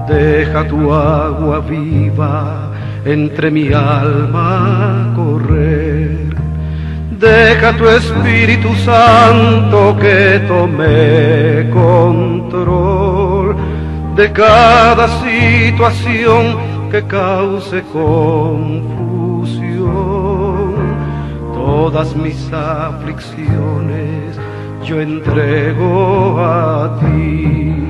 Deja tu agua viva entre mi alma correr. Deja tu Espíritu Santo que tome control de cada situación que cause confusión. Todas mis aflicciones yo entrego a ti,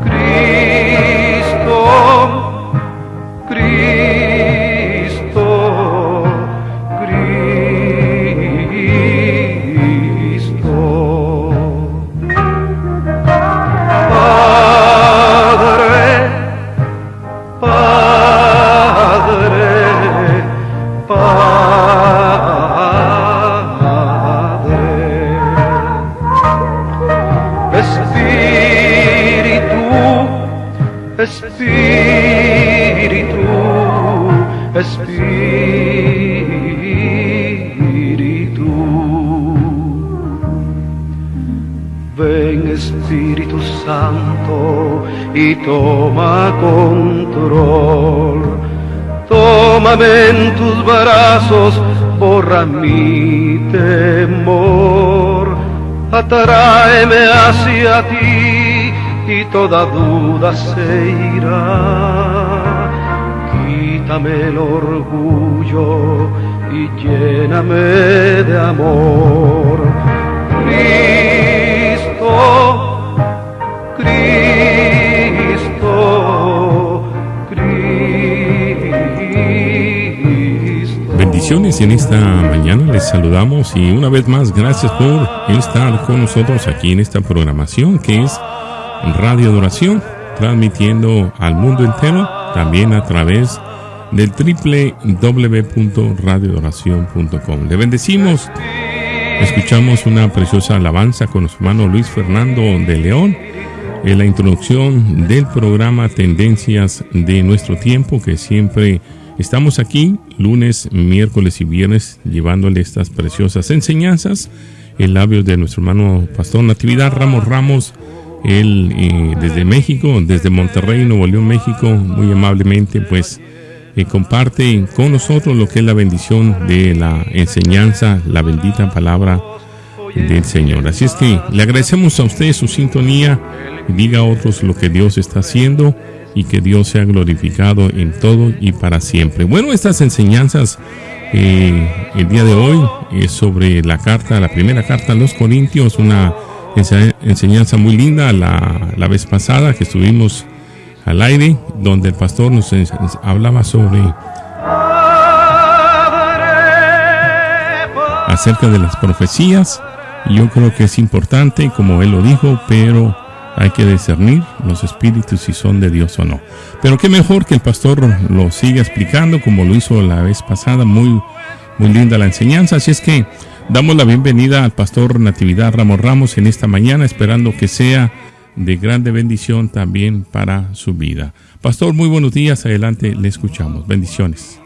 Cristo, Cristo, Cristo. Padre, Padre, Padre, Espíritu, Espíritu, Espíritu. Ven Espíritu Santo y toma control. Tómame en tus brazos, borra mi temor. Atráeme hacia ti y toda duda se irá. Quítame el orgullo y lléname de amor. Cristo, Cristo, Cristo. Bendiciones en esta mañana, les saludamos y una vez más gracias por estar con nosotros aquí en esta programación que es Radio Adoración, transmitiendo al mundo entero, también a través del www.radioadoración.com. Le bendecimos, escuchamos una preciosa alabanza con nuestro hermano Luis Fernando de León en la introducción del programa Tendencias de Nuestro Tiempo, que siempre estamos aquí lunes, miércoles y viernes llevándole estas preciosas enseñanzas en labios de nuestro hermano Pastor Natividad Ramos. Él desde México, desde Monterrey, Nuevo León, México, muy amablemente pues comparte con nosotros lo que es la bendición de la enseñanza, la bendita palabra del Señor. Así es que le agradecemos a usted su sintonía, diga a otros lo que Dios está haciendo y que Dios sea glorificado en todo y para siempre. Bueno, estas enseñanzas el día de hoy es sobre la primera carta a los Corintios, una enseñanza muy linda la vez pasada que estuvimos al aire, donde el pastor nos hablaba acerca de las profecías. Y yo creo que es importante, como él lo dijo, pero hay que discernir los espíritus si son de Dios o no. Pero qué mejor que el pastor lo siga explicando como lo hizo la vez pasada. Muy, muy linda la enseñanza. Así es que damos la bienvenida al pastor Natividad Ramos en esta mañana, esperando que sea de grande bendición también para su vida. Pastor, muy buenos días, adelante, le escuchamos. Bendiciones.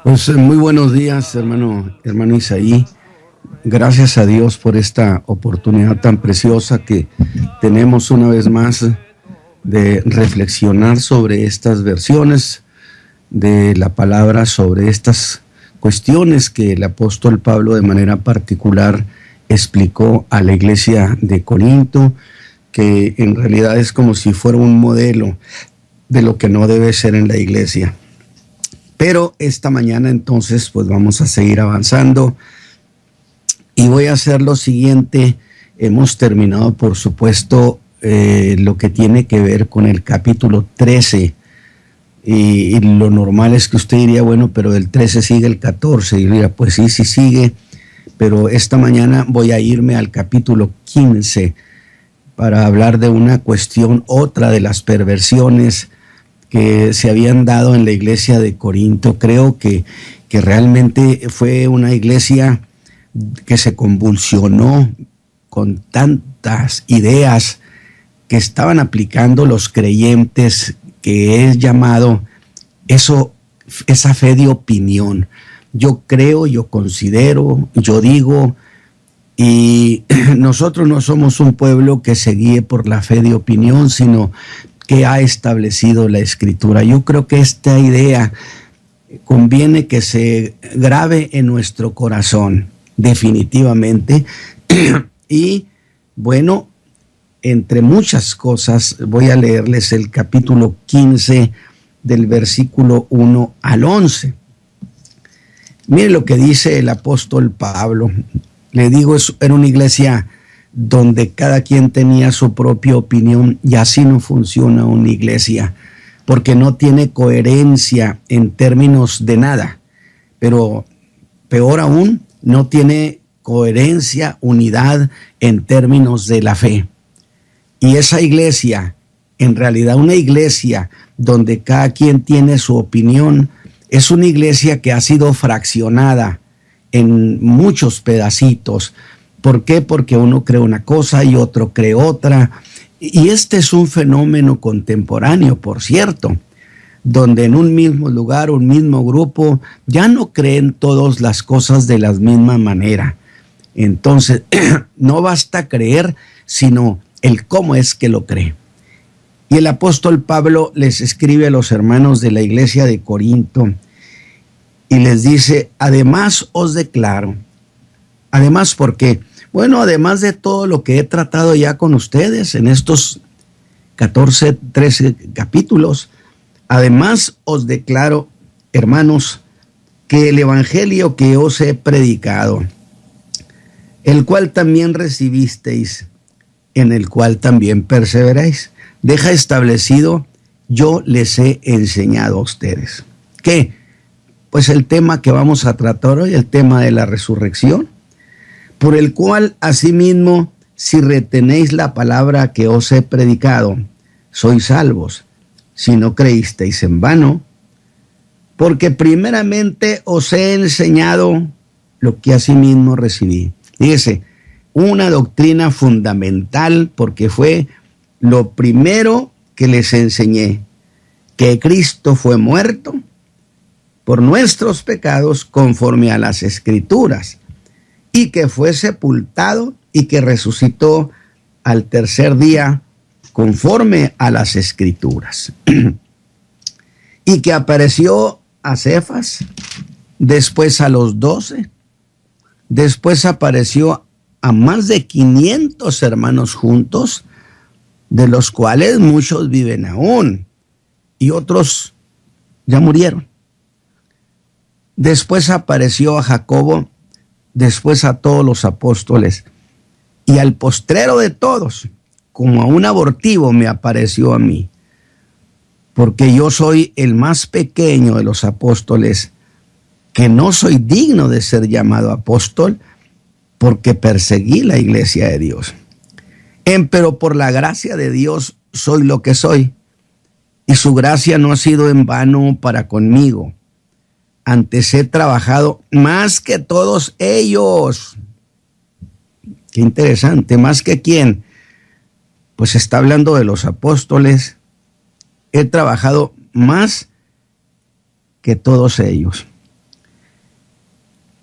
Pues muy buenos días, hermano Isaí. Gracias a Dios por esta oportunidad tan preciosa que tenemos una vez más de reflexionar sobre estas versiones de la palabra, sobre estas cuestiones que el apóstol Pablo de manera particular explicó a la iglesia de Corinto, que en realidad es como si fuera un modelo de lo que no debe ser en la iglesia. Pero esta mañana entonces pues vamos a seguir avanzando y voy a hacer lo siguiente. Hemos terminado por supuesto lo que tiene que ver con el capítulo 13. Y lo normal es que usted diría, bueno, pero del 13 sigue el 14. Y diría, pues sí sigue, pero esta mañana voy a irme al capítulo 15 para hablar de una cuestión, otra de las perversiones que se habían dado en la iglesia de Corinto. Creo que realmente fue una iglesia que se convulsionó con tantas ideas que estaban aplicando los creyentes, que es llamado esa fe de opinión. Yo creo, yo considero, yo digo, y nosotros no somos un pueblo que se guíe por la fe de opinión, sino que ha establecido la Escritura. Yo creo que esta idea conviene que se grabe en nuestro corazón, definitivamente. Y bueno, entre muchas cosas, voy a leerles el capítulo 15 del versículo 1 al 11. Mire lo que dice el apóstol Pablo. Le digo, era una iglesia donde cada quien tenía su propia opinión, y así no funciona una iglesia, porque no tiene coherencia en términos de nada, pero peor aún, no tiene coherencia, unidad en términos de la fe. Y esa iglesia, en realidad una iglesia donde cada quien tiene su opinión, es una iglesia que ha sido fraccionada en muchos pedacitos. ¿Por qué? Porque uno cree una cosa y otro cree otra. Y este es un fenómeno contemporáneo, por cierto, donde en un mismo lugar, un mismo grupo, ya no creen todas las cosas de la misma manera. Entonces, no basta creer, sino el cómo es que lo cree. Y el apóstol Pablo les escribe a los hermanos de la iglesia de Corinto y les dice, además os declaro. Además, ¿por qué? Bueno, además de todo lo que he tratado ya con ustedes en estos 14, 13 capítulos, además os declaro, hermanos, que el evangelio que os he predicado, el cual también recibisteis, en el cual también perseveráis, deja establecido, yo les he enseñado a ustedes. ¿Qué? Pues el tema que vamos a tratar hoy, el tema de la resurrección, por el cual asimismo, si retenéis la palabra que os he predicado, sois salvos, si no creísteis en vano, porque primeramente os he enseñado lo que asimismo recibí. Fíjese, una doctrina fundamental, porque fue lo primero que les enseñé, que Cristo fue muerto por nuestros pecados conforme a las Escrituras, y que fue sepultado y que resucitó al tercer día conforme a las Escrituras. Y que apareció a Cefas, después a los 12, después apareció a más de 500 hermanos juntos, de los cuales muchos viven aún y otros ya murieron. Después apareció a Jacobo, después a todos los apóstoles, y al postrero de todos, como a un abortivo, me apareció a mí, porque yo soy el más pequeño de los apóstoles, que no soy digno de ser llamado apóstol, porque perseguí la iglesia de Dios. Pero por la gracia de Dios soy lo que soy, y su gracia no ha sido en vano para conmigo. Antes he trabajado más que todos ellos. Qué interesante, ¿más que quién? Pues está hablando de los apóstoles. He trabajado más que todos ellos.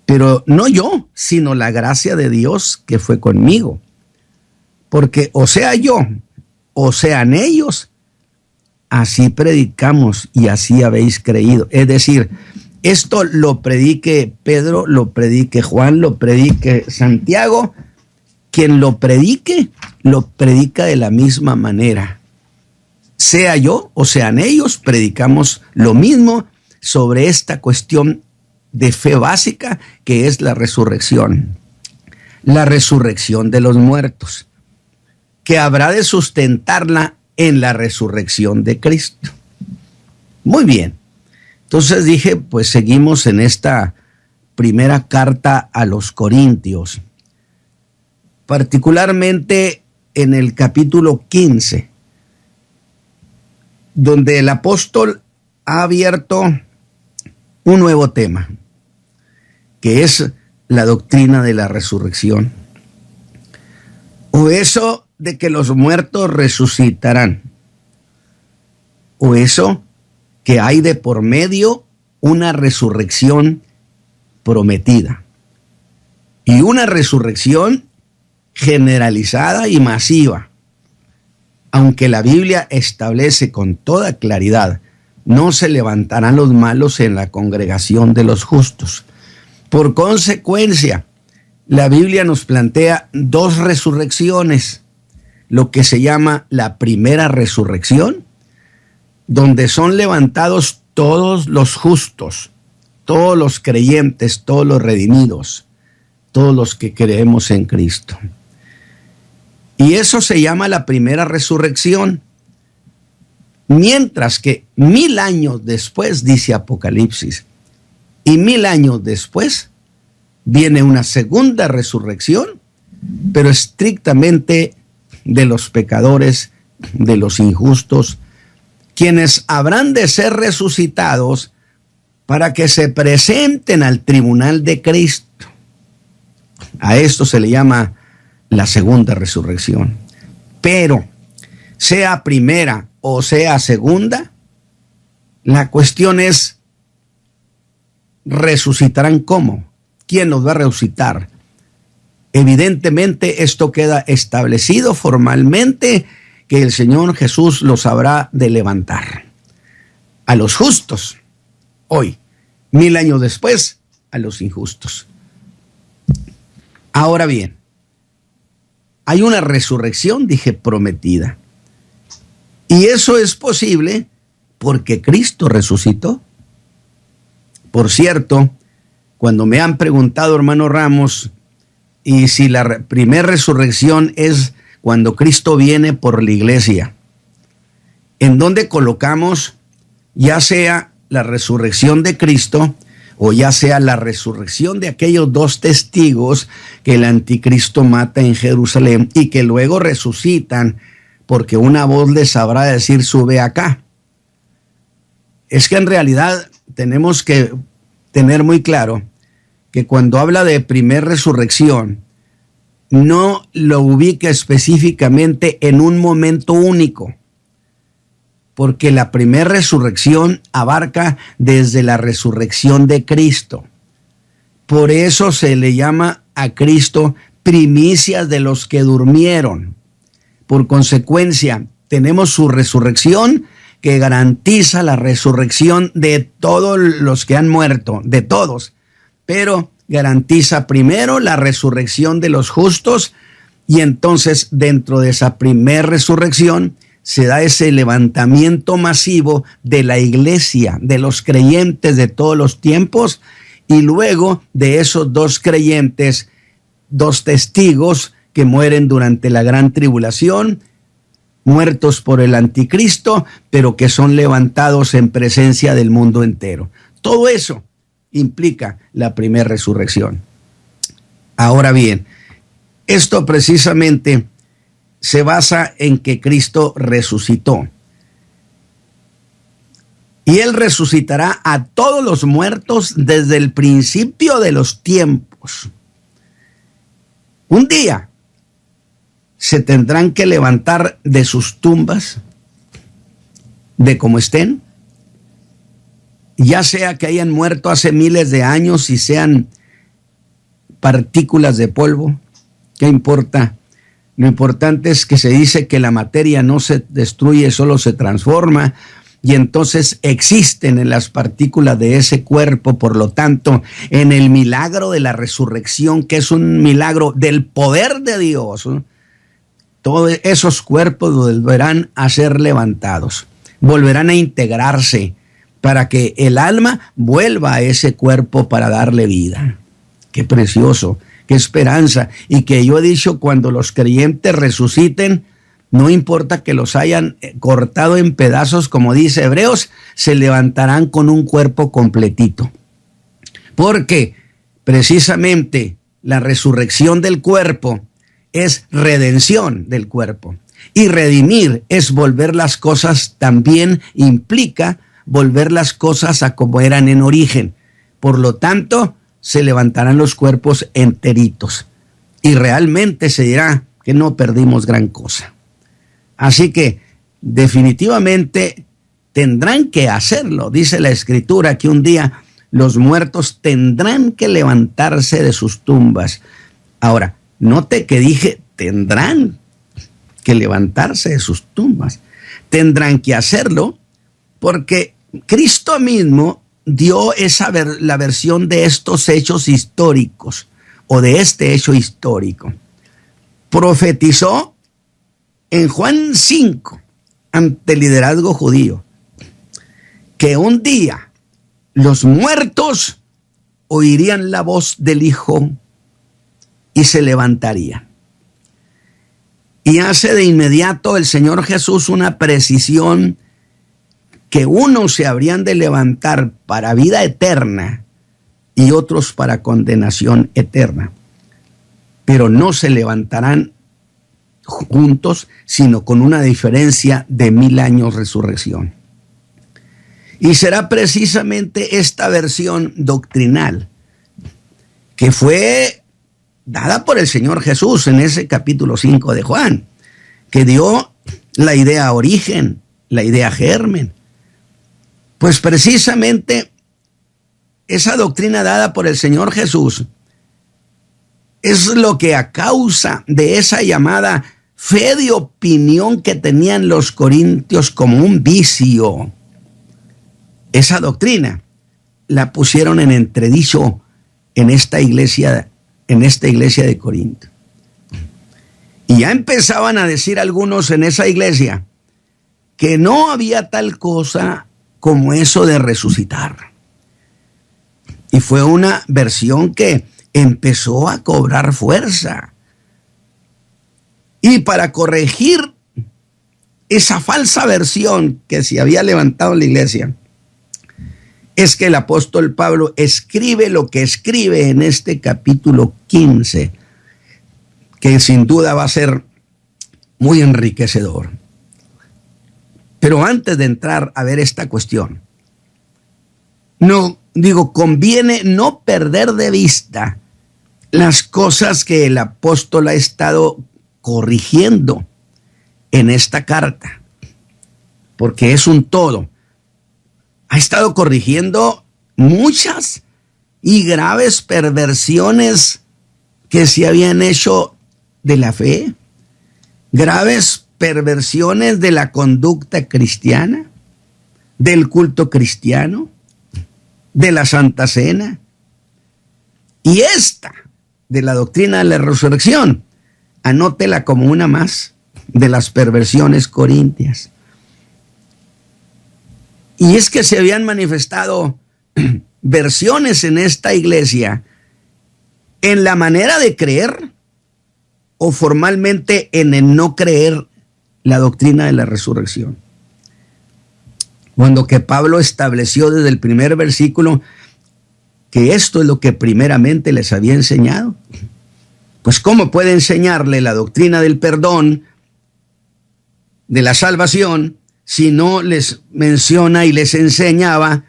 Pero no yo, sino la gracia de Dios que fue conmigo. Porque o sea yo, o sean ellos, así predicamos y así habéis creído. Es decir, esto lo predique Pedro, lo predique Juan, lo predique Santiago. Quien lo predica de la misma manera. Sea yo o sean ellos, predicamos lo mismo sobre esta cuestión de fe básica que es la resurrección. La resurrección de los muertos. que habrá de sustentarla en la resurrección de Cristo. Muy bien. Entonces dije, pues seguimos en esta primera carta a los Corintios, particularmente en el capítulo 15, donde el apóstol ha abierto un nuevo tema, que es la doctrina de la resurrección, o eso de que los muertos resucitarán, o eso que hay de por medio una resurrección prometida, y una resurrección generalizada y masiva, aunque la Biblia establece con toda claridad: no se levantarán los malos en la congregación de los justos. Por consecuencia, la Biblia nos plantea dos resurrecciones, lo que se llama la primera resurrección, donde son levantados todos los justos, todos los creyentes, todos los redimidos, todos los que creemos en Cristo. Y eso se llama la primera resurrección. Mientras que 1000 años después, dice Apocalipsis, y 1000 años después viene una segunda resurrección, pero estrictamente de los pecadores, de los injustos, quienes habrán de ser resucitados para que se presenten al tribunal de Cristo. A esto se le llama la segunda resurrección. Pero, sea primera o sea segunda, la cuestión es: ¿resucitarán cómo? ¿Quién los va a resucitar? Evidentemente esto queda establecido formalmente, que el Señor Jesús los habrá de levantar. A los justos, hoy, 1000 años después, a los injustos. Ahora bien, hay una resurrección, dije, prometida. Y eso es posible porque Cristo resucitó. Por cierto, cuando me han preguntado, hermano Ramos, y si la primera resurrección es cuando Cristo viene por la iglesia, ¿en dónde colocamos ya sea la resurrección de Cristo o ya sea la resurrección de aquellos 2 testigos que el anticristo mata en Jerusalén y que luego resucitan porque una voz les sabrá decir: sube acá? Es que en realidad tenemos que tener muy claro que cuando habla de primer resurrección, no lo ubica específicamente en un momento único, porque la primera resurrección abarca desde la resurrección de Cristo. Por eso se le llama a Cristo primicias de los que durmieron. Por consecuencia, tenemos su resurrección, que garantiza la resurrección de todos los que han muerto, de todos, pero garantiza primero la resurrección de los justos, y entonces dentro de esa primera resurrección se da ese levantamiento masivo de la iglesia, de los creyentes de todos los tiempos, y luego de esos 2 creyentes, 2 testigos que mueren durante la gran tribulación, muertos por el anticristo, pero que son levantados en presencia del mundo entero. Todo eso implica la primera resurrección. Ahora bien, esto precisamente se basa en que Cristo resucitó. Y Él resucitará a todos los muertos desde el principio de los tiempos. Un día se tendrán que levantar de sus tumbas, de como estén, ya sea que hayan muerto hace miles de años y sean partículas de polvo. ¿Qué importa? Lo importante es que se dice que la materia no se destruye, solo se transforma, y entonces existen en las partículas de ese cuerpo. Por lo tanto, en el milagro de la resurrección, que es un milagro del poder de Dios, ¿no?, todos esos cuerpos volverán a ser levantados, volverán a integrarse para que el alma vuelva a ese cuerpo para darle vida. Qué precioso, qué esperanza. Y que yo he dicho, cuando los creyentes resuciten, no importa que los hayan cortado en pedazos, como dice Hebreos, se levantarán con un cuerpo completito. Porque precisamente la resurrección del cuerpo es redención del cuerpo. Y redimir es volver las cosas, también implica volver las cosas a como eran en origen. Por lo tanto, se levantarán los cuerpos enteritos. Y realmente se dirá que no perdimos gran cosa. Así que definitivamente tendrán que hacerlo. Dice la Escritura que un día los muertos tendrán que levantarse de sus tumbas. Ahora, note que dije tendrán que levantarse de sus tumbas. Tendrán que hacerlo porque Cristo mismo dio la versión de estos hechos históricos o de este hecho histórico. Profetizó en Juan 5 ante el liderazgo judío que un día los muertos oirían la voz del Hijo y se levantarían. Y hace de inmediato el Señor Jesús una precisión que unos se habrían de levantar para vida eterna y otros para condenación eterna. Pero no se levantarán juntos, sino con una diferencia de 1000 años resurrección. Y será precisamente esta versión doctrinal que fue dada por el Señor Jesús en ese capítulo 5 de Juan, que dio la idea origen, la idea germen. Pues precisamente esa doctrina dada por el Señor Jesús es lo que a causa de esa llamada fe de opinión que tenían los corintios como un vicio, esa doctrina la pusieron en entredicho en esta iglesia de Corinto. Y ya empezaban a decir algunos en esa iglesia que no había tal cosa como eso de resucitar. Y fue una versión que empezó a cobrar fuerza. Y para corregir esa falsa versión que se había levantado en la iglesia, es que el apóstol Pablo escribe lo que escribe en este capítulo 15, que sin duda va a ser muy enriquecedor. Pero antes de entrar a ver esta cuestión, conviene no perder de vista las cosas que el apóstol ha estado corrigiendo en esta carta, porque es un todo. Ha estado corrigiendo muchas y graves perversiones que se habían hecho de la fe, graves perversiones de la conducta cristiana, del culto cristiano, de la Santa Cena, y esta de la doctrina de la resurrección, anótela como una más de las perversiones corintias. Y es que se habían manifestado versiones en esta iglesia en la manera de creer o formalmente en el no creer la doctrina de la resurrección. Cuando que Pablo estableció desde el primer versículo que esto es lo que primeramente les había enseñado. Pues ¿cómo puede enseñarle la doctrina del perdón, de la salvación, si no les menciona y les enseñaba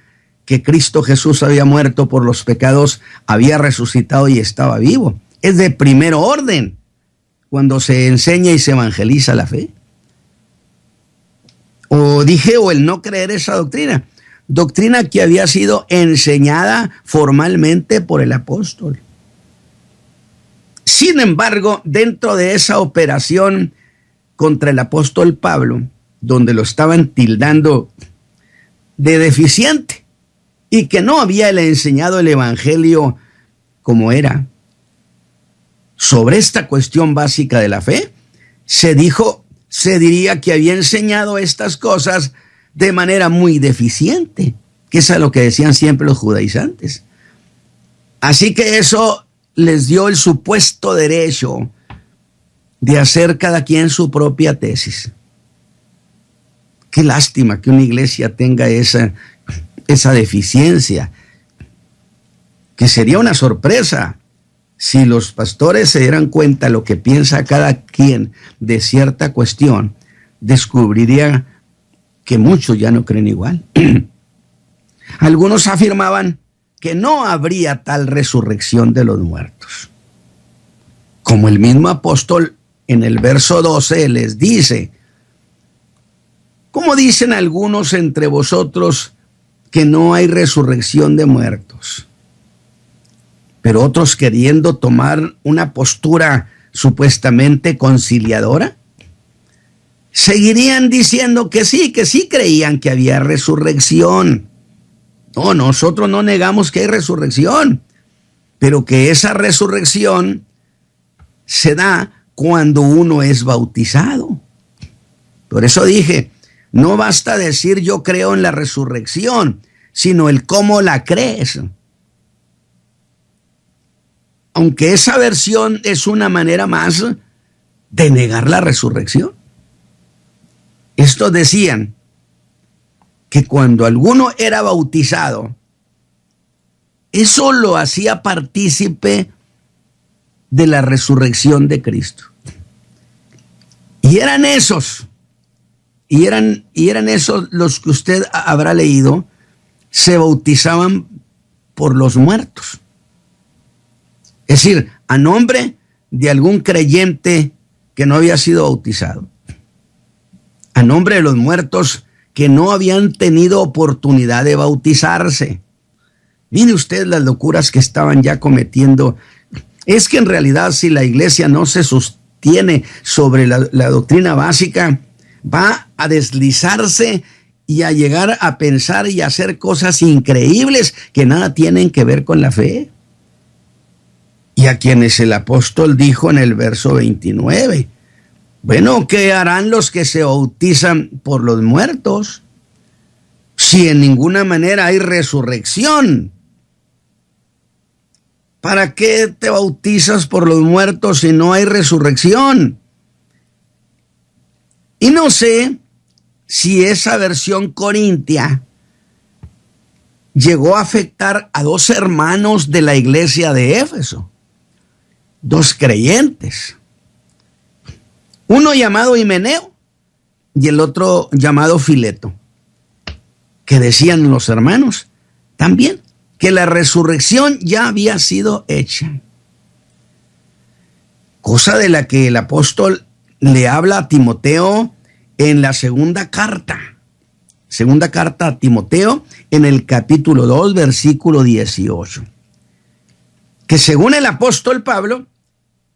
que Cristo Jesús había muerto por los pecados, había resucitado y estaba vivo? Es de primer orden cuando se enseña y se evangeliza la fe. O el no creer esa doctrina que había sido enseñada formalmente por el apóstol. Sin embargo, dentro de esa operación contra el apóstol Pablo, donde lo estaban tildando de deficiente y que no había enseñado el evangelio como era, sobre esta cuestión básica de la fe, se diría que había enseñado estas cosas de manera muy deficiente, que es a lo que decían siempre los judaizantes. Así que eso les dio el supuesto derecho de hacer cada quien su propia tesis. Qué lástima que una iglesia tenga esa deficiencia, que sería una sorpresa si los pastores se dieran cuenta de lo que piensa cada quien de cierta cuestión. Descubriría que muchos ya no creen igual. Algunos afirmaban que no habría tal resurrección de los muertos. Como el mismo apóstol en el verso 12 les dice, ¿cómo dicen algunos entre vosotros que no hay resurrección de muertos? Pero otros, queriendo tomar una postura supuestamente conciliadora, seguirían diciendo que sí creían que había resurrección. No, nosotros no negamos que hay resurrección, pero que esa resurrección se da cuando uno es bautizado. Por eso dije, no basta decir yo creo en la resurrección, sino el cómo la crees. Aunque esa versión es una manera más de negar la resurrección. Estos decían que cuando alguno era bautizado, eso lo hacía partícipe de la resurrección de Cristo. Y eran esos los que usted habrá leído, se bautizaban por los muertos. Es decir, a nombre de algún creyente que no había sido bautizado. A nombre de los muertos que no habían tenido oportunidad de bautizarse. Mire usted las locuras que estaban ya cometiendo. Es que en realidad, si la iglesia no se sostiene sobre la doctrina básica, va a deslizarse y a llegar a pensar y a hacer cosas increíbles que nada tienen que ver con la fe. Y a quienes el apóstol dijo en el verso 29, bueno, ¿qué harán los que se bautizan por los muertos? Si en ninguna manera hay resurrección. ¿Para qué te bautizas por los muertos si no hay resurrección? Y no sé si esa versión corintia llegó a afectar a dos hermanos de la iglesia de Éfeso, dos creyentes, uno llamado Himeneo y el otro llamado Fileto, que decían los hermanos también que la resurrección ya había sido hecha, cosa de la que el apóstol le habla a Timoteo en la segunda carta a Timoteo, en el capítulo 2, versículo 18, que según el apóstol Pablo,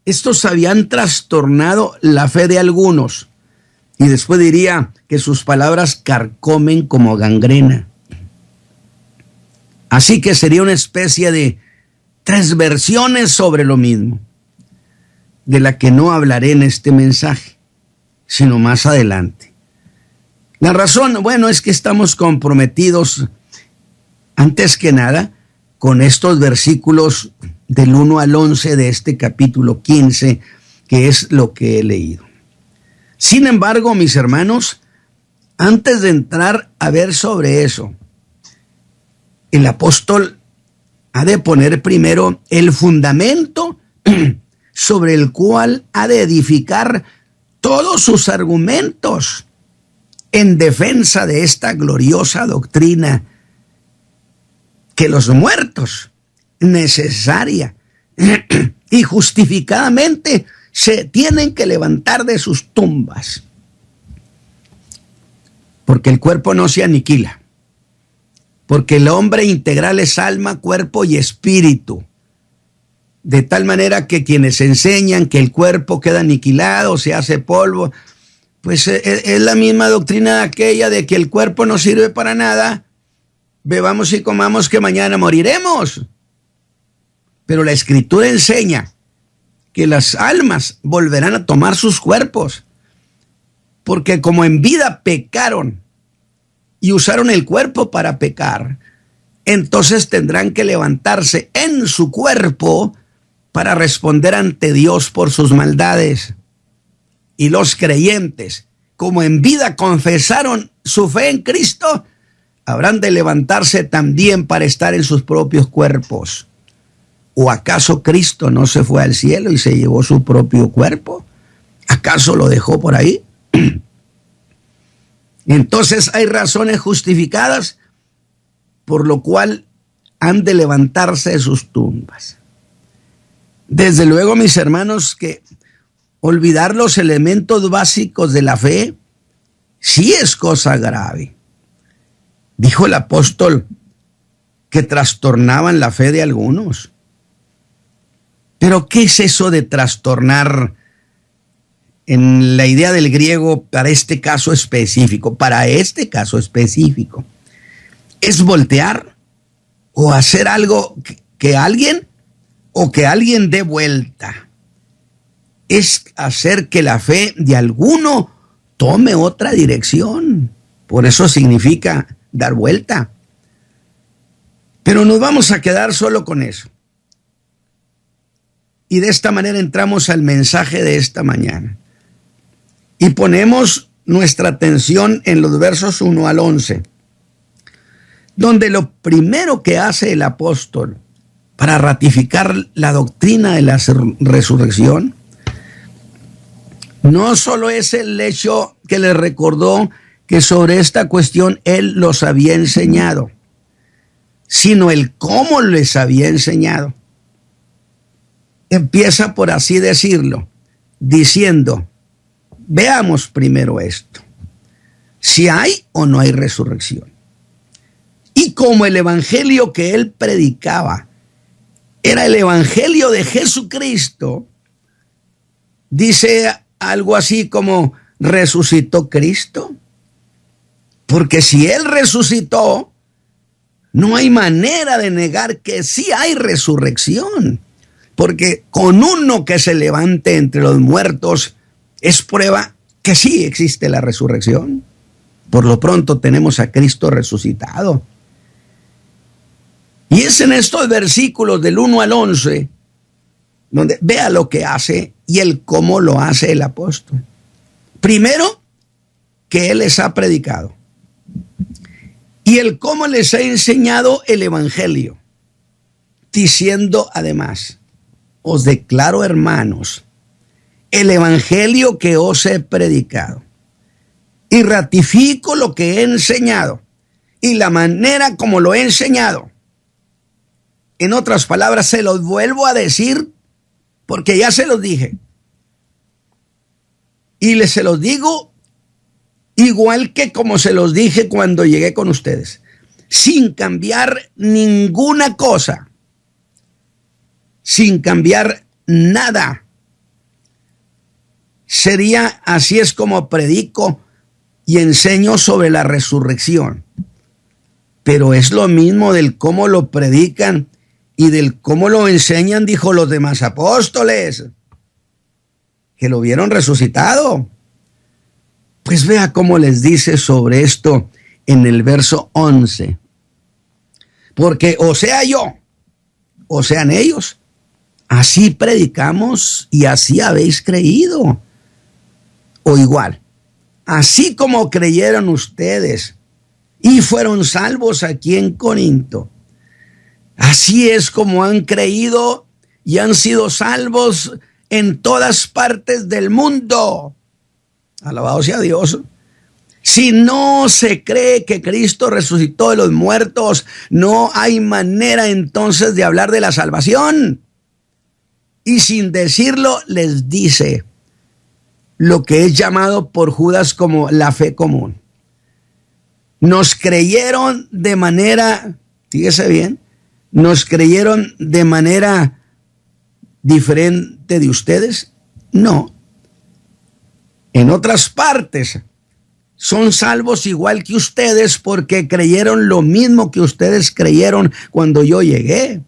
estos habían trastornado la fe de algunos, y después diría que sus palabras carcomen como gangrena. Así que sería una especie de tres versiones sobre lo mismo, de la que no hablaré en este mensaje, sino más adelante. La razón, bueno, es que estamos comprometidos, antes que nada, con estos versículos del 1 al 11 de este capítulo 15, que es lo que he leído. Sin embargo, mis hermanos, antes de entrar a ver sobre eso, el apóstol ha de poner primero el fundamento sobre el cual ha de edificar todos sus argumentos en defensa de esta gloriosa doctrina, que los muertos necesaria y justificadamente se tienen que levantar de sus tumbas, porque el cuerpo no se aniquila, porque el hombre integral es alma, cuerpo y espíritu, de tal manera que quienes enseñan que el cuerpo queda aniquilado, se hace polvo, pues es la misma doctrina aquella de que el cuerpo no sirve para nada, bebamos y comamos que mañana moriremos. Pero la Escritura enseña que las almas volverán a tomar sus cuerpos, porque como en vida pecaron y usaron el cuerpo para pecar, entonces tendrán que levantarse en su cuerpo para responder ante Dios por sus maldades. y los creyentes, como en vida confesaron su fe en Cristo, habrán de levantarse también para estar en sus propios cuerpos. ¿O acaso Cristo no se fue al cielo y se llevó su propio cuerpo? ¿Acaso lo dejó por ahí? Entonces hay razones justificadas por lo cual han de levantarse de sus tumbas. Desde luego, mis hermanos, que olvidar los elementos básicos de la fe sí es cosa grave. Dijo el apóstol que trastornaban la fe de algunos. Pero ¿qué es eso de trastornar en la idea del griego para este caso específico? Para este caso específico, ¿es voltear o hacer algo que alguien dé vuelta? Es hacer que la fe de alguno tome otra dirección. Por eso significa dar vuelta. Pero nos vamos a quedar solo con eso. Y de esta manera entramos al mensaje de esta mañana. Y ponemos nuestra atención en los versos 1 al 11, donde lo primero que hace el apóstol para ratificar la doctrina de la resurrección no solo es el hecho que le recordó que sobre esta cuestión él los había enseñado, sino el cómo les había enseñado. Empieza, por así decirlo, diciendo: veamos primero esto, si hay o no hay resurrección. Y como el evangelio que él predicaba era el evangelio de Jesucristo, dice algo así como: ¿resucitó Cristo? Porque si él resucitó, no hay manera de negar que sí hay resurrección. Porque con uno que se levante entre los muertos es prueba que sí existe la resurrección. Por lo pronto tenemos a Cristo resucitado. Y es en estos versículos del 1 al 11 donde vea lo que hace y el cómo lo hace el apóstol. Primero, que él les ha predicado. Y el cómo les ha enseñado el evangelio, diciendo además: os declaro, hermanos, el evangelio que os he predicado, y ratifico lo que he enseñado y la manera como lo he enseñado. En otras palabras, se los vuelvo a decir porque ya se los dije. Y se los digo igual que como se los dije cuando llegué con ustedes, sin cambiar ninguna cosa, sin cambiar nada. Sería: así es como predico y enseño sobre la resurrección. Pero es lo mismo del cómo lo predican y del cómo lo enseñan, dijo los demás apóstoles, que lo vieron resucitado. Pues vea cómo les dice sobre esto en el verso 11. Porque o sea yo, o sean ellos, así predicamos y así habéis creído. O igual, así como creyeron ustedes y fueron salvos aquí en Corinto, así es como han creído y han sido salvos en todas partes del mundo. Alabado sea Dios. Si no se cree que Cristo resucitó de los muertos, no hay manera entonces de hablar de la salvación. Y sin decirlo, les dice lo que es llamado por Judas como la fe común. Nos creyeron de manera, fíjese bien, nos creyeron de manera diferente de ustedes. No. En otras partes son salvos igual que ustedes porque creyeron lo mismo que ustedes creyeron cuando yo llegué.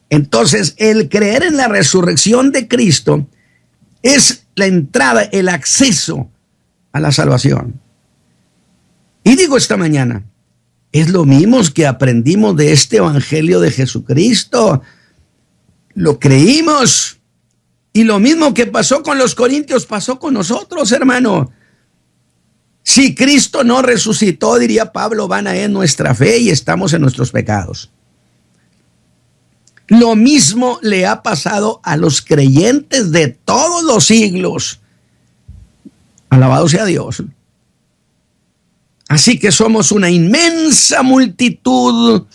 Entonces, el creer en la resurrección de Cristo es la entrada, el acceso a la salvación. Y digo esta mañana, es lo mismo que aprendimos de este evangelio de Jesucristo. Lo creímos Y lo mismo que pasó con los corintios pasó con nosotros, hermano. Si Cristo no resucitó, diría Pablo, vana es nuestra fe y estamos en nuestros pecados. Lo mismo le ha pasado a los creyentes de todos los siglos. Alabado sea Dios. Así que somos una inmensa multitud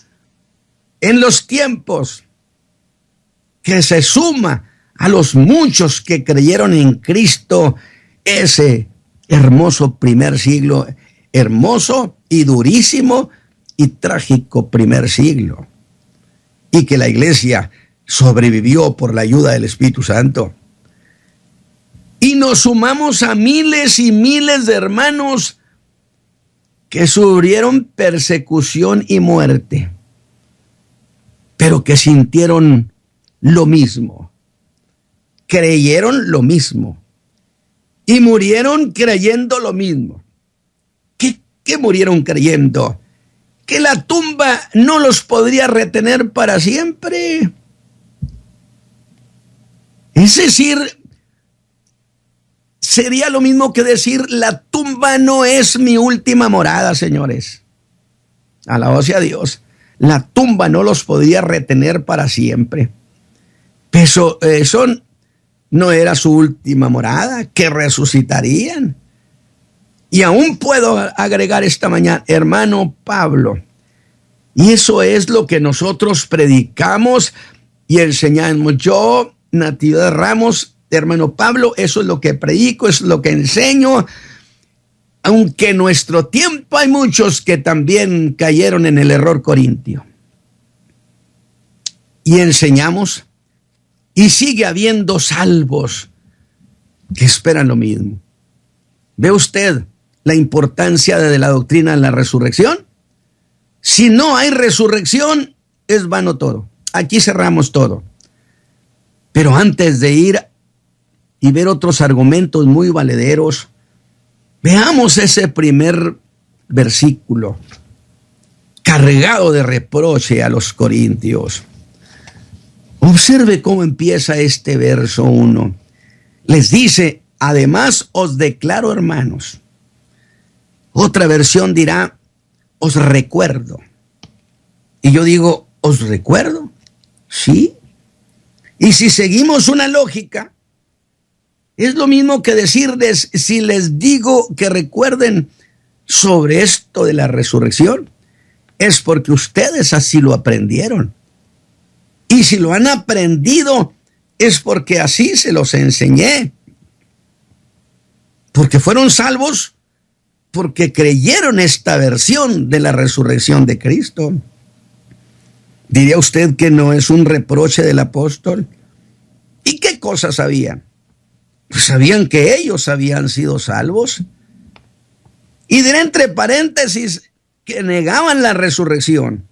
en los tiempos que se suma a los muchos que creyeron en Cristo, ese hermoso primer siglo, hermoso y durísimo y trágico primer siglo, y que la iglesia sobrevivió por la ayuda del Espíritu Santo. Y nos sumamos a miles y miles de hermanos que sufrieron persecución y muerte, pero que sintieron lo mismo, creyeron lo mismo y murieron creyendo lo mismo. ¿Qué murieron creyendo? Que la tumba no los podría retener para siempre. Es decir, sería lo mismo que decir, la tumba no es mi última morada, señores. Alabado sea Dios. La tumba no los podría retener para siempre. Pero eso no era su última morada, que resucitarían. Y aún puedo agregar esta mañana, hermano Pablo, y eso es lo que nosotros predicamos y enseñamos. Yo, Natividad Ramos, hermano Pablo, eso es lo que predico, es lo que enseño. Aunque en nuestro tiempo hay muchos que también cayeron en el error corintio. Y enseñamos, y sigue habiendo salvos que esperan lo mismo. ¿Ve usted la importancia de la doctrina de la resurrección? Si no hay resurrección, es vano todo. Aquí cerramos todo. Pero antes de ir y ver otros argumentos muy valederos, veamos ese primer versículo cargado de reproche a los corintios. Observe cómo empieza este verso 1. Les dice, además os declaro, hermanos. Otra versión dirá, os recuerdo. Y yo digo, ¿os recuerdo? Sí. Y si seguimos una lógica, es lo mismo que decirles, si les digo que recuerden sobre esto de la resurrección, es porque ustedes así lo aprendieron. Y si lo han aprendido, es porque así se los enseñé. Porque fueron salvos, porque creyeron esta versión de la resurrección de Cristo. ¿Diría usted que no es un reproche del apóstol? ¿Y qué cosas sabían? Pues sabían que ellos habían sido salvos. Y diré entre paréntesis que negaban la resurrección.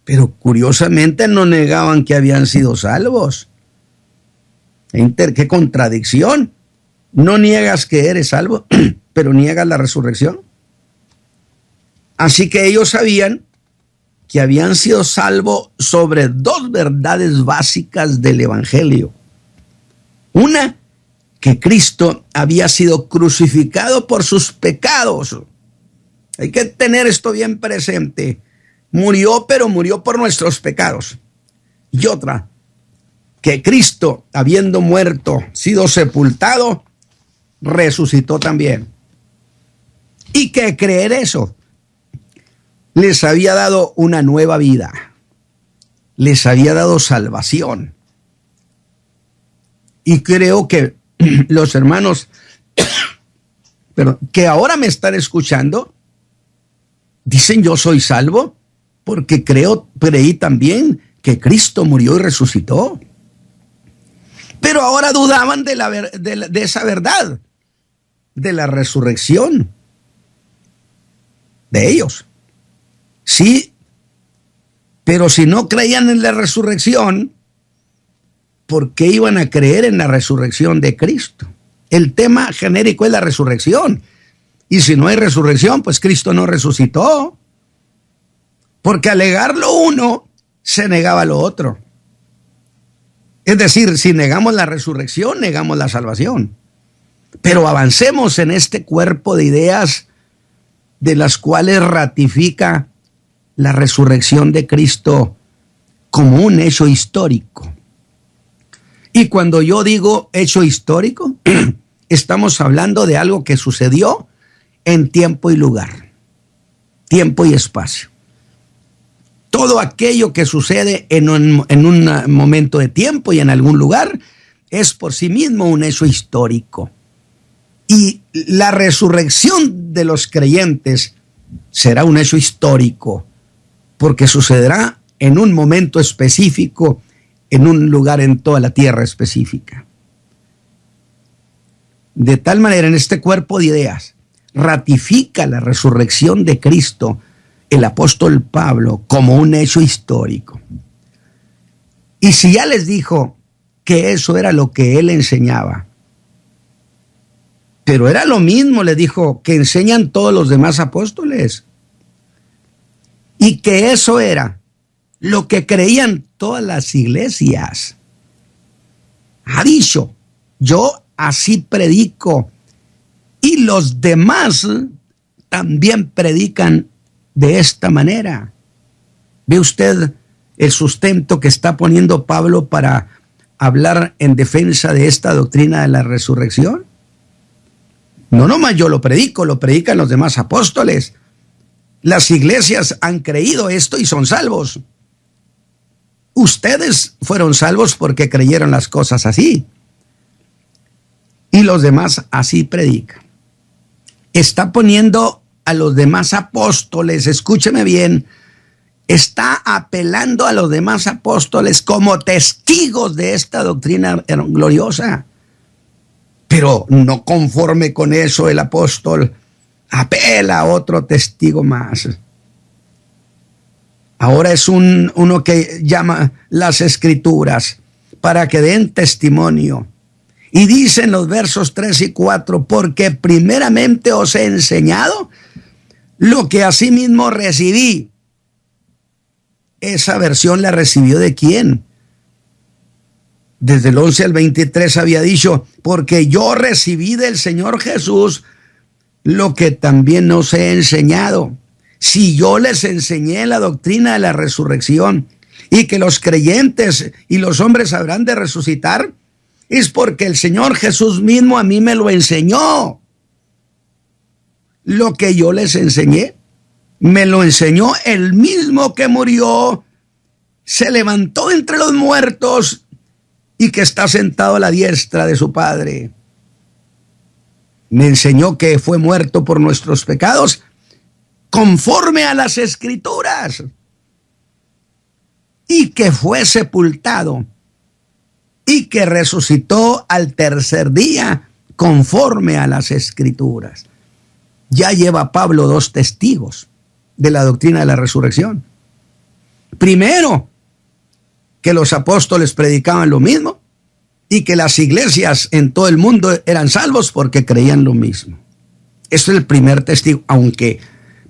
Pero curiosamente no negaban que habían sido salvos. ¿Qué contradicción? No niegas que eres salvo, pero niegas la resurrección. Así que ellos sabían que habían sido salvos sobre dos verdades básicas del Evangelio. Una, que Cristo había sido crucificado por sus pecados. Hay que tener esto bien presente. Murió, pero murió por nuestros pecados. Y otra, que Cristo, habiendo muerto, sido sepultado, resucitó también. Y que creer eso les había dado una nueva vida. Les había dado salvación. Y creo que los hermanos que ahora me están escuchando dicen, yo soy salvo porque creí también que Cristo murió y resucitó. Pero ahora dudaban de esa verdad, de la resurrección de ellos. Sí, pero si no creían en la resurrección, ¿por qué iban a creer en la resurrección de Cristo? El tema genérico es la resurrección. Y si no hay resurrección, pues Cristo no resucitó. Porque al negar lo uno, se negaba lo otro. Es decir, si negamos la resurrección, negamos la salvación. Pero avancemos en este cuerpo de ideas de las cuales ratifica la resurrección de Cristo como un hecho histórico. Y cuando yo digo hecho histórico, estamos hablando de algo que sucedió en tiempo y lugar, tiempo y espacio. Todo aquello que sucede en un momento de tiempo y en algún lugar es por sí mismo un hecho histórico. Y la resurrección de los creyentes será un hecho histórico, porque sucederá en un momento específico, en un lugar en toda la tierra específica. De tal manera, en este cuerpo de ideas, ratifica la resurrección de Cristo el apóstol Pablo como un hecho histórico. Y si ya les dijo que eso era lo que él enseñaba, pero era lo mismo, le dijo, que enseñan todos los demás apóstoles, y que eso era lo que creían todas las iglesias. Ha dicho, yo así predico, y los demás también predican de esta manera. ¿Ve usted el sustento que está poniendo Pablo para hablar en defensa de esta doctrina de la resurrección? No nomás yo lo predico, lo predican los demás apóstoles. Las iglesias han creído esto y son salvos. Ustedes fueron salvos porque creyeron las cosas así. Y los demás así predican. Está poniendo a los demás apóstoles, escúcheme bien, está apelando a los demás apóstoles como testigos de esta doctrina gloriosa. Pero no conforme con eso, el apóstol apela a otro testigo más. Ahora es uno que llama las Escrituras para que den testimonio. Y dicen los versos 3 y 4, porque primeramente os he enseñado lo que asimismo recibí. Esa versión la recibió ¿de quién? Desde el 11 al 23 había dicho, porque yo recibí del Señor Jesús lo que también os he enseñado. Si yo les enseñé la doctrina de la resurrección y que los creyentes y los hombres habrán de resucitar, es porque el Señor Jesús mismo a mí me lo enseñó. Lo que yo les enseñé, me lo enseñó el mismo que murió, se levantó entre los muertos y que está sentado a la diestra de su Padre. Me enseñó que fue muerto por nuestros pecados conforme a las Escrituras y que fue sepultado y que resucitó al tercer día conforme a las Escrituras. Ya lleva Pablo 2 testigos de la doctrina de la resurrección. Primero, que los apóstoles predicaban lo mismo y que las iglesias en todo el mundo eran salvos porque creían lo mismo. Eso es el primer testigo, aunque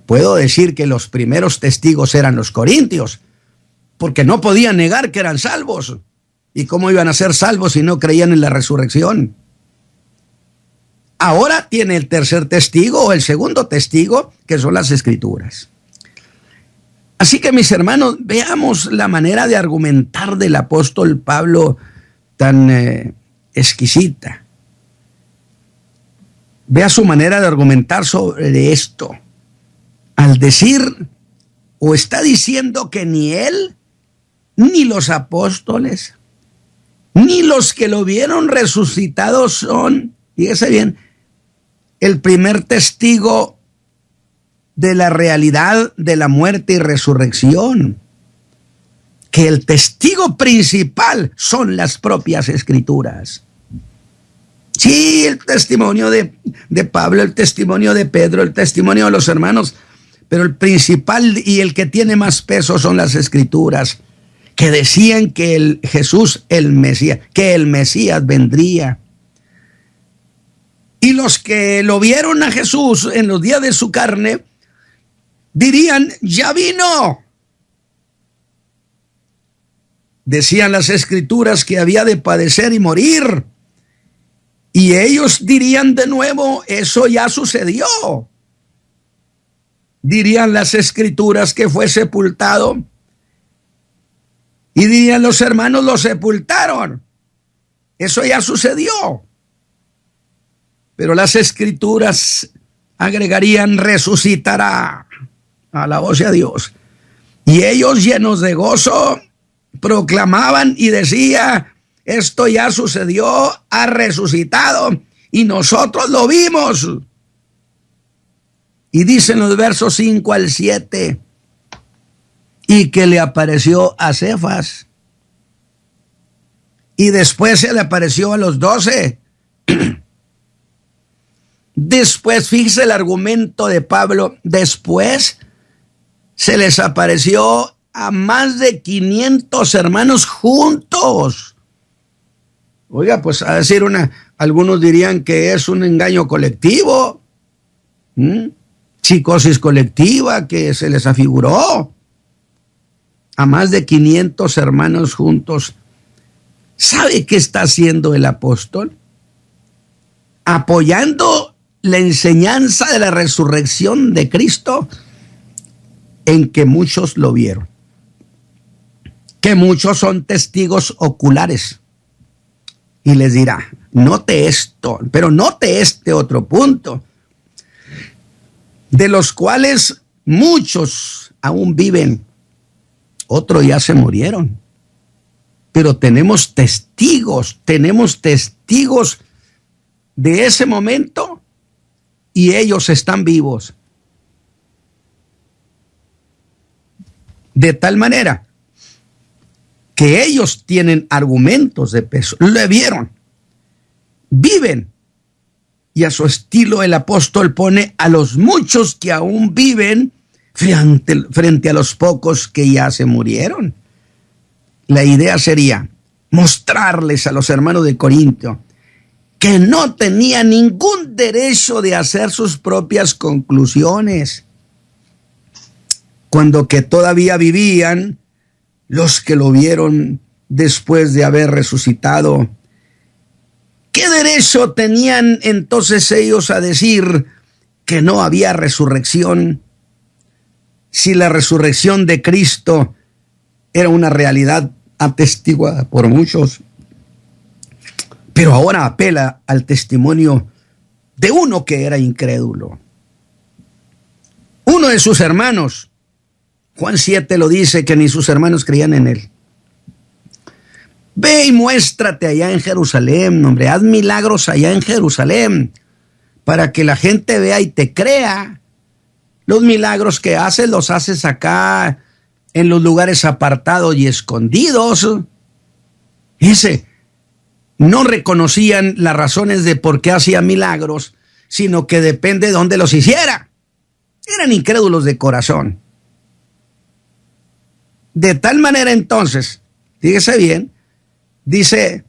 puedo decir que los primeros testigos eran los corintios, porque no podían negar que eran salvos. ¿Y cómo iban a ser salvos si no creían en la resurrección? Ahora tiene el tercer testigo o el segundo testigo, que son las Escrituras. Así que, mis hermanos, veamos la manera de argumentar del apóstol Pablo tan exquisita. Vea su manera de argumentar sobre esto. Al decir, o está diciendo que ni él, ni los apóstoles, ni los que lo vieron resucitado son, fíjese bien, el primer testigo de la realidad de la muerte y resurrección, que el testigo principal son las propias Escrituras. Sí, el testimonio de Pablo, el testimonio de Pedro, el testimonio de los hermanos, pero el principal y el que tiene más peso son las Escrituras, que decían que Jesús, el Mesías, que el Mesías vendría. Y los que lo vieron a Jesús en los días de su carne, dirían, ya vino. Decían las Escrituras que había de padecer y morir. Y ellos dirían de nuevo, eso ya sucedió. Dirían las Escrituras que fue sepultado. Y dirían los hermanos, lo sepultaron. Eso ya sucedió. Pero las Escrituras agregarían, resucitará. Alabado sea Dios. Y ellos, llenos de gozo, proclamaban y decía, esto ya sucedió, ha resucitado y nosotros lo vimos. Y dicen los versos 5 al 7, y que le apareció a Cefas, y después se le apareció a los 12. Después, fíjese el argumento de Pablo, después se les apareció a más de 500 hermanos juntos. Oiga, pues a decir algunos dirían que es un engaño colectivo, psicosis colectiva que se les afiguró. A más de 500 hermanos juntos. ¿Sabe qué está haciendo el apóstol? Apoyando la enseñanza de la resurrección de Cristo, en que muchos lo vieron, que muchos son testigos oculares. Y les dirá, note esto, pero note este otro punto, de los cuales muchos aún viven, otros ya se murieron, pero tenemos testigos de ese momento y ellos están vivos. De tal manera que ellos tienen argumentos de peso, lo vieron, viven. Y a su estilo el apóstol pone a los muchos que aún viven frente a los pocos que ya se murieron. La idea sería mostrarles a los hermanos de Corinto que no tenían ningún derecho de hacer sus propias conclusiones, cuando que todavía vivían los que lo vieron después de haber resucitado. ¿Qué derecho tenían entonces ellos a decir que no había resurrección, si la resurrección de Cristo era una realidad atestiguada por muchos? Pero ahora apela al testimonio de uno que era incrédulo. Uno de sus hermanos, Juan 7 lo dice, que ni sus hermanos creían en él. Ve y muéstrate allá en Jerusalén, hombre, haz milagros allá en Jerusalén, para que la gente vea y te crea. Los milagros que haces, los haces acá, en los lugares apartados y escondidos. Dice, no reconocían las razones de por qué hacía milagros, sino que depende de dónde los hiciera. Eran incrédulos de corazón. De tal manera entonces, fíjese bien, dice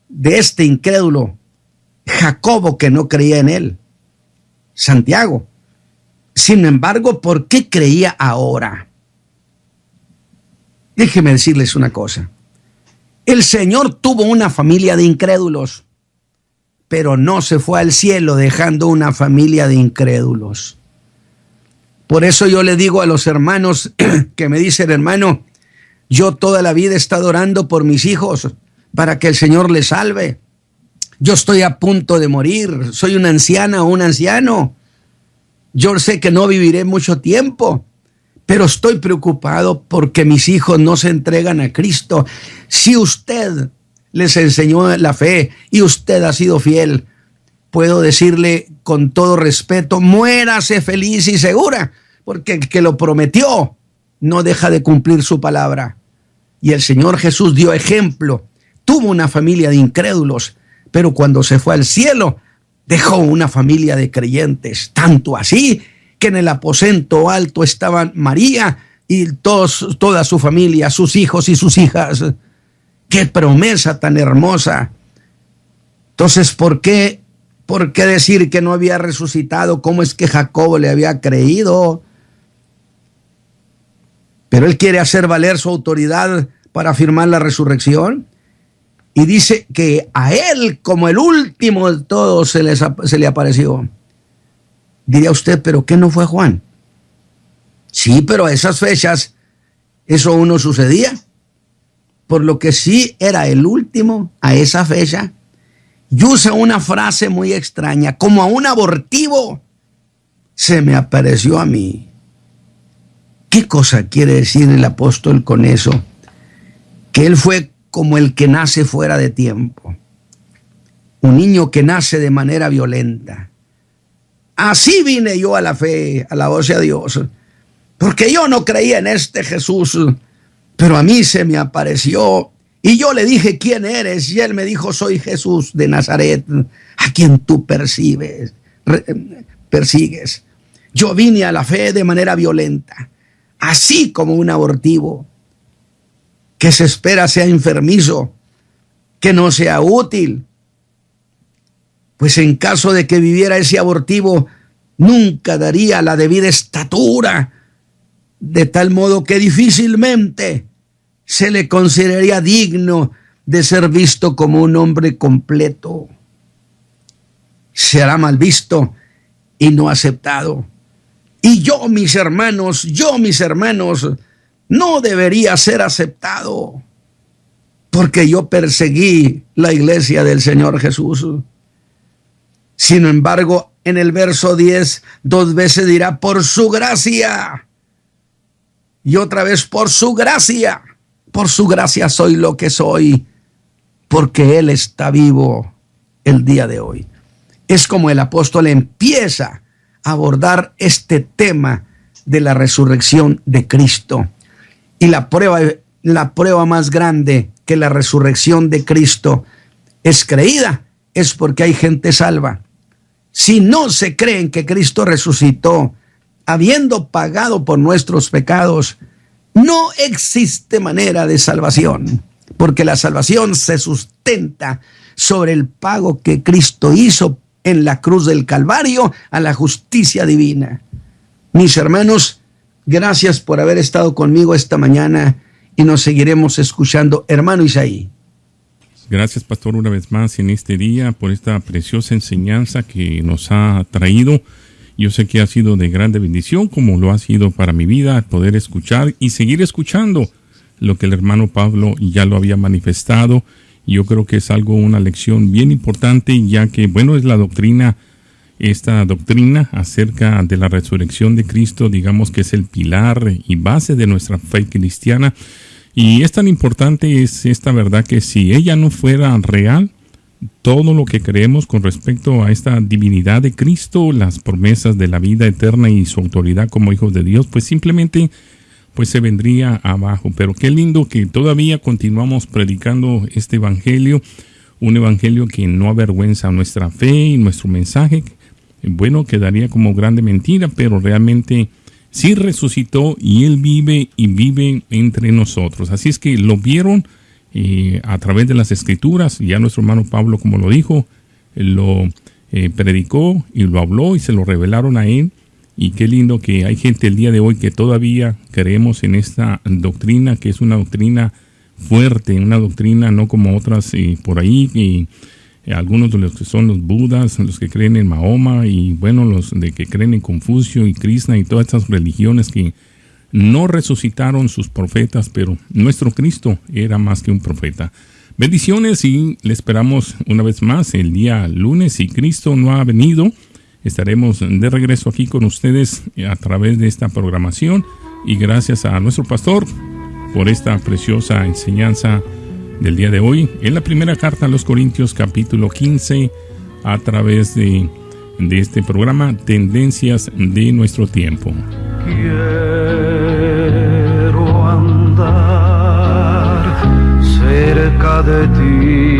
de este incrédulo, Jacobo, que no creía en él, Santiago. Sin embargo, ¿por qué creía ahora? Déjeme decirles una cosa. El Señor tuvo una familia de incrédulos, pero no se fue al cielo dejando una familia de incrédulos. Por eso yo le digo a los hermanos que me dicen, hermano, yo toda la vida he estado orando por mis hijos para que el Señor les salve. Yo estoy a punto de morir, soy una anciana o un anciano. Yo sé que no viviré mucho tiempo, pero estoy preocupado porque mis hijos no se entregan a Cristo. Si usted les enseñó la fe y usted ha sido fiel, puedo decirle con todo respeto, muérase feliz y segura, porque el que lo prometió no deja de cumplir su palabra. Y el Señor Jesús dio ejemplo, tuvo una familia de incrédulos, pero cuando se fue al cielo, dejó una familia de creyentes, tanto así que en el aposento alto estaban María y toda su familia, sus hijos y sus hijas. ¡Qué promesa tan hermosa! Entonces, ¿por qué decir que no había resucitado? ¿Cómo es que Jacobo le había creído? Pero él quiere hacer valer su autoridad para afirmar la resurrección. Y dice que a él, como el último de todos, se le apareció. Diría usted, ¿pero qué no fue Juan? Sí, pero a esas fechas eso aún no sucedía. Por lo que sí era el último a esa fecha. Y usa una frase muy extraña, como a un abortivo se me apareció a mí. ¿Qué cosa quiere decir el apóstol con eso? Que él fue como el que nace fuera de tiempo, un niño que nace de manera violenta. Así vine yo a la fe, a la voz de Dios, porque yo no creía en este Jesús, pero a mí se me apareció y yo le dije, ¿quién eres? Y él me dijo, soy Jesús de Nazaret, a quien tú persigues. Yo vine a la fe de manera violenta, así como un abortivo que se espera sea enfermizo, que no sea útil. Pues en caso de que viviera ese abortivo, nunca daría la debida estatura, de tal modo que difícilmente se le consideraría digno de ser visto como un hombre completo. Será mal visto y no aceptado. Y yo, mis hermanos, no debería ser aceptado, porque yo perseguí la iglesia del Señor Jesús. Sin embargo, en el verso 10, 2 veces dirá, por su gracia. Y otra vez, por su gracia soy lo que soy, porque Él está vivo el día de hoy. Es como el apóstol empieza a abordar este tema de la resurrección de Cristo. Y la prueba más grande que la resurrección de Cristo es creída, es porque hay gente salva. Si no se creen que Cristo resucitó, habiendo pagado por nuestros pecados, no existe manera de salvación, porque la salvación se sustenta sobre el pago que Cristo hizo en la cruz del Calvario a la justicia divina. Mis hermanos, gracias por haber estado conmigo esta mañana y nos seguiremos escuchando. Hermano Isaí. Gracias, pastor, una vez más en este día por esta preciosa enseñanza que nos ha traído. Yo sé que ha sido de grande bendición, como lo ha sido para mi vida, poder escuchar y seguir escuchando lo que el hermano Pablo ya lo había manifestado. Yo creo que es una lección bien importante, ya que, es la doctrina, esta doctrina acerca de la resurrección de Cristo, digamos que es el pilar y base de nuestra fe cristiana. Y es tan importante es esta verdad que si ella no fuera real, todo lo que creemos con respecto a esta divinidad de Cristo, las promesas de la vida eterna y su autoridad como hijos de Dios, pues simplemente se vendría abajo. Pero qué lindo que todavía continuamos predicando este evangelio, un evangelio que no avergüenza nuestra fe y nuestro mensaje. Quedaría como grande mentira, pero realmente sí resucitó y Él vive y vive entre nosotros. Así es que lo vieron a través de las Escrituras. Ya nuestro hermano Pablo, como lo dijo, lo predicó y lo habló y se lo revelaron a Él. Y qué lindo que hay gente el día de hoy que todavía creemos en esta doctrina, que es una doctrina fuerte, una doctrina no como otras por ahí, y algunos de los que son los budas, los que creen en Mahoma y los de que creen en Confucio y Krishna y todas estas religiones que no resucitaron sus profetas, pero nuestro Cristo era más que un profeta. Bendiciones y le esperamos una vez más el día lunes. Si Cristo no ha venido, estaremos de regreso aquí con ustedes a través de esta programación, y gracias a nuestro pastor por esta preciosa enseñanza del día de hoy en la primera carta a los Corintios, capítulo 15, a través de este programa Tendencias de Nuestro Tiempo. Quiero andar cerca de ti,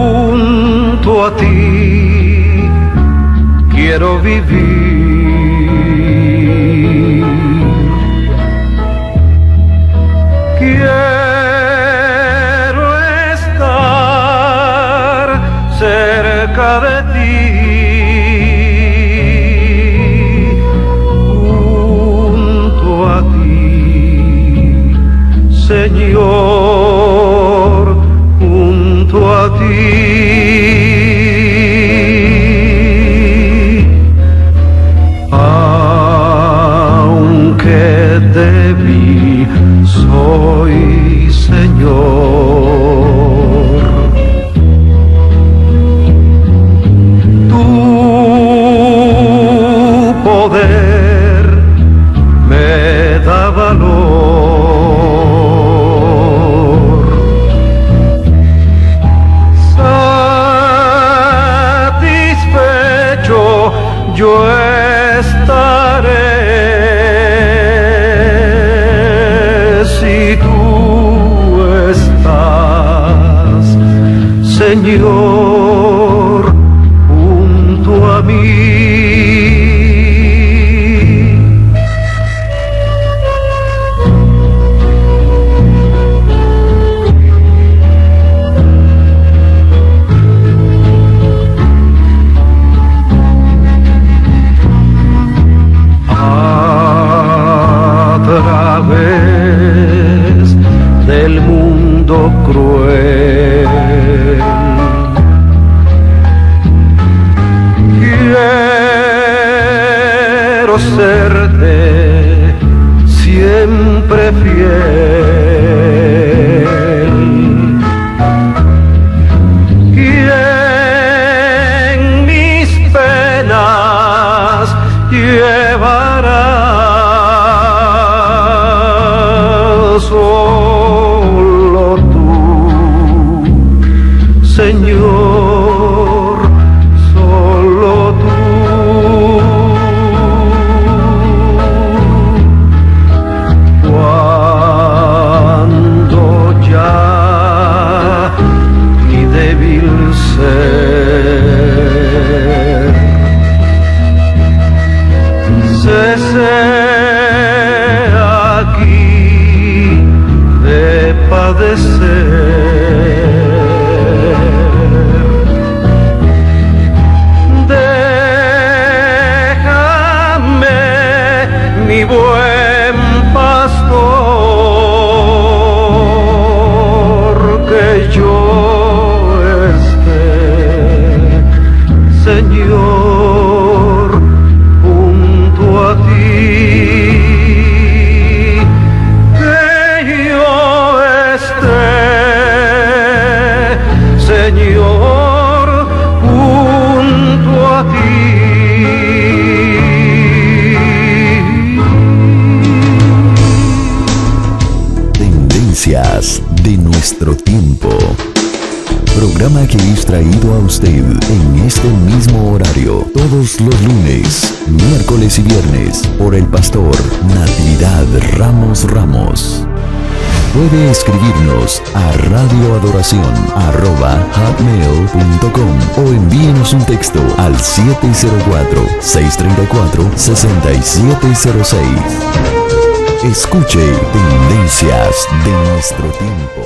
junto a ti quiero vivir. Quiero estar cerca de ti, yo estaré. Si tú estás, Señor, junto a mí. Del mundo cruel, quiero serte siempre fiel, y en mis penas llevarás solo tú, Señor, solo tú. Cuando ya mi débil ser cese padecer, déjame, mi buen pastor, que yo esté, Señor, junto a ti. Señor, junto a ti. Tendencias de nuestro tiempo. Programa que es traído a usted en este mismo horario todos los lunes, miércoles y viernes por el pastor Natividad Ramos Ramos. Puede escribirnos a radioadoración@hotmail.com o envíenos un texto al 704-634-6706. Escuche Tendencias de nuestro tiempo.